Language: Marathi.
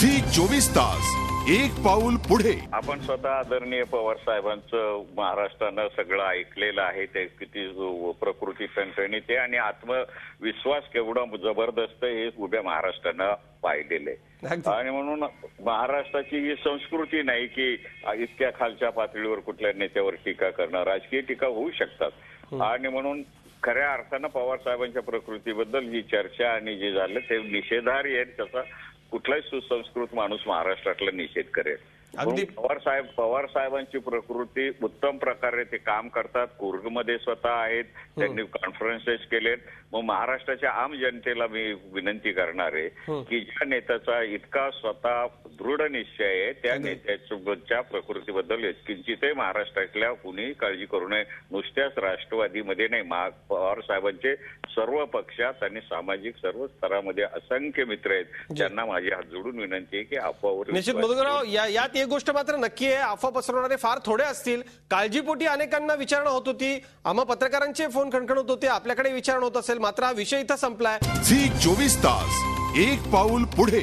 झी 24 तास एक पाऊल पुढे। आपण स्वतः आदरणीय पवार साहेबांचं महाराष्ट्रानं सगळं ऐकलेलं आहे। ते किती प्रकृती ठणठणीत आहे आणि आत्मविश्वास केवढा जबरदस्त हे उभ्या महाराष्ट्रानं पाहिलेलं आहे। आणि म्हणून महाराष्ट्राची ही संस्कृती नाही की इतक्या खालच्या पातळीवर कुठल्या नेत्यावर टीका करणं, राजकीय टीका होऊ शकतात। आणि म्हणून खऱ्या अर्थानं पवार साहेबांच्या प्रकृतीबद्दल जी चर्चा आणि जे झालं ते निषेधार्ह आहे। त्याचा कुठलाही सुसंस्कृत माणूस महाराष्ट्रातला निषेध करेल। पवार साहेबांची प्रकृती उत्तम प्रकारे ते काम करतात। कुर्गमध्ये स्वतः आहेत, त्यांनी कॉन्फरन्सेस केलेत। मग महाराष्ट्राच्या आम जनतेला मी विनंती करणार आहे की ज्या नेत्याचा इतका स्वतः दृढ निश्चय आहे त्या नेत्याच्या प्रकृतीबद्दल किंचितही महाराष्ट्रातल्या कुणीही काळजी करू नये। नुसत्याच राष्ट्रवादीमध्ये नाही, पवार साहेबांचे सर्व पक्षात आणि सामाजिक सर्व स्तरामध्ये असंख्य मित्र आहेत। त्यांना माझी हात जोडून विनंती आहे की अफवावर निश्चित मधुकरराव, यात एक गोष्ट मात्र नक्की आहे, अफवा पसरवणारे फार थोडे असतील। काळजीपोटी अनेकांना विचारणा होत होती, आम्हा पत्रकारांचे फोन खणखणत होते, आपल्याकडे विचारणा होत असेल, मात्र हा विषय इथं संपलाय। झी 24 तास एक पाऊल पुढे।